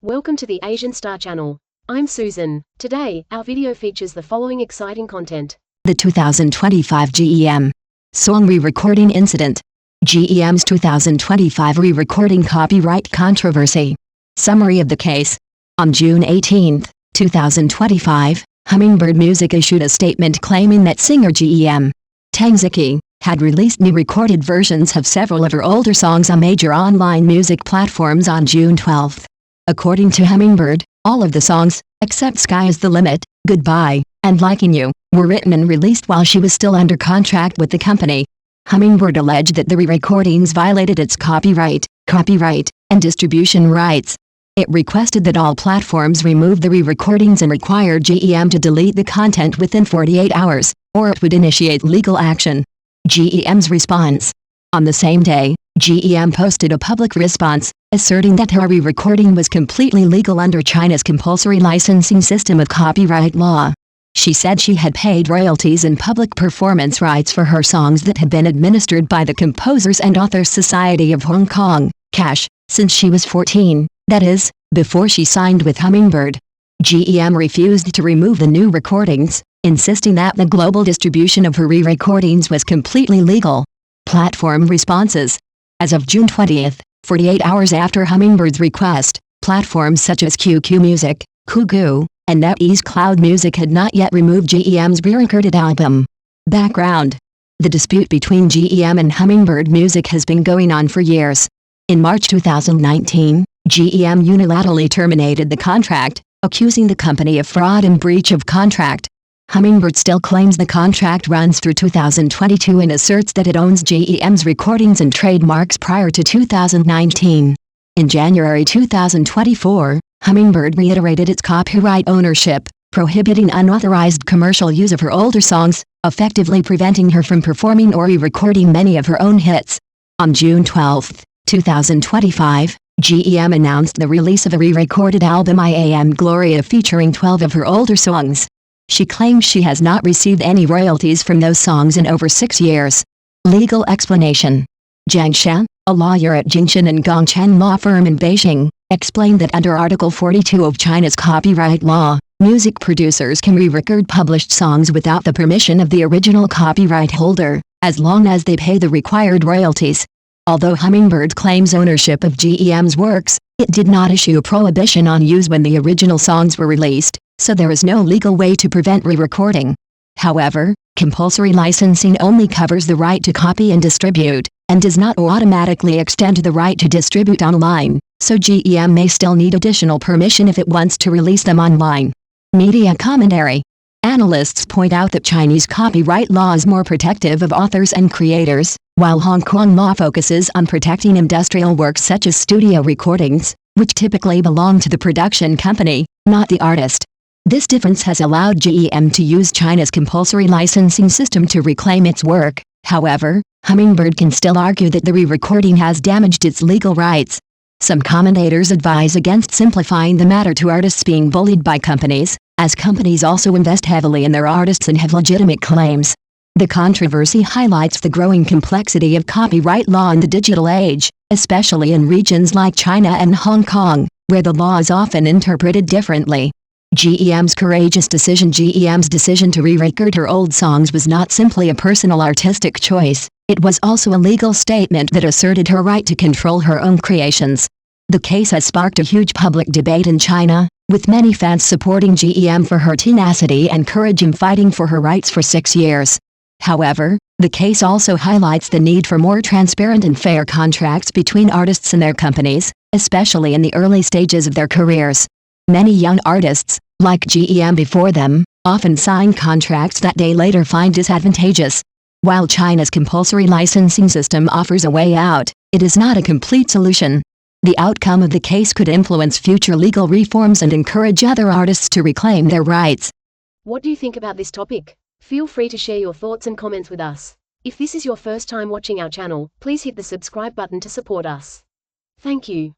Welcome to the Asian Star Channel. I'm Susan. Today, our video features the following exciting content. The 2025 G.E.M. Song re-recording incident. G.E.M.'s 2025 re-recording copyright controversy. Summary of the case. On June 18, 2025, Hummingbird Music issued a statement claiming that singer G.E.M. Tangziki had released new recorded versions of several of her older songs on major online music platforms on June 12. According to Hummingbird, all of the songs, except Sky is the Limit, Goodbye, and Liking You, were written and released while she was still under contract with the company. Hummingbird alleged that the re-recordings violated its copyright, and distribution rights. It requested that all platforms remove the re-recordings and required G.E.M. to delete the content within 48 hours, or it would initiate legal action. G.E.M.'s response. On the same day, G.E.M. posted a public response, asserting that her re-recording was completely legal under China's compulsory licensing system of copyright law. She said she had paid royalties and public performance rights for her songs that had been administered by the Composers and Authors Society of Hong Kong, CASH, since she was 14, that is, before she signed with Hummingbird. G.E.M. refused to remove the new recordings, insisting that the global distribution of her re-recordings was completely legal. Platform responses. As of June 20, 48 hours after Hummingbird's request, platforms such as QQ Music, Kugu, and NetEase Cloud Music had not yet removed G.E.M.'s re-recorded album. Background. The dispute between G.E.M. and Hummingbird Music has been going on for years. In March 2019, G.E.M. unilaterally terminated the contract, accusing the company of fraud and breach of contract. Hummingbird still claims the contract runs through 2022 and asserts that it owns G.E.M.'s recordings and trademarks prior to 2019. In January 2024, Hummingbird reiterated its copyright ownership, prohibiting unauthorized commercial use of her older songs, effectively preventing her from performing or re-recording many of her own hits. On June 12, 2025, G.E.M. announced the release of a re-recorded album I Am Gloria featuring 12 of her older songs. She claims she has not received any royalties from those songs in over 6 years. Legal explanation. Zhang Shan, a lawyer at Jingshan and Gongchen law firm in Beijing, explained that under Article 42 of China's copyright law, music producers can re-record published songs without the permission of the original copyright holder, as long as they pay the required royalties. Although Hummingbird claims ownership of G.E.M.'s works, it did not issue a prohibition on use when the original songs were released, so there is no legal way to prevent re-recording. However, compulsory licensing only covers the right to copy and distribute, and does not automatically extend to the right to distribute online, so G.E.M. may still need additional permission if it wants to release them online. Media commentary. Analysts point out that Chinese copyright law is more protective of authors and creators, while Hong Kong law focuses on protecting industrial works such as studio recordings, which typically belong to the production company, not the artist. This difference has allowed G.E.M. to use China's compulsory licensing system to reclaim its work. However, Hummingbird can still argue that the re-recording has damaged its legal rights. Some commentators advise against simplifying the matter to artists being bullied by companies, as companies also invest heavily in their artists and have legitimate claims. The controversy highlights the growing complexity of copyright law in the digital age, especially in regions like China and Hong Kong, where the law is often interpreted differently. G.E.M.'s G.E.M.'s decision to re-record her old songs was not simply a personal artistic choice, it was also a legal statement that asserted her right to control her own creations. The case has sparked a huge public debate in China, with many fans supporting G.E.M. for her tenacity and courage in fighting for her rights for 6 years. However, the case also highlights the need for more transparent and fair contracts between artists and their companies, especially in the early stages of their careers. Many young artists, like G.E.M. before them, often sign contracts that they later find disadvantageous. While China's compulsory licensing system offers a way out, it is not a complete solution. The outcome of the case could influence future legal reforms and encourage other artists to reclaim their rights. What do you think about this topic? Feel free to share your thoughts and comments with us. If this is your first time watching our channel, please hit the subscribe button to support us. Thank you.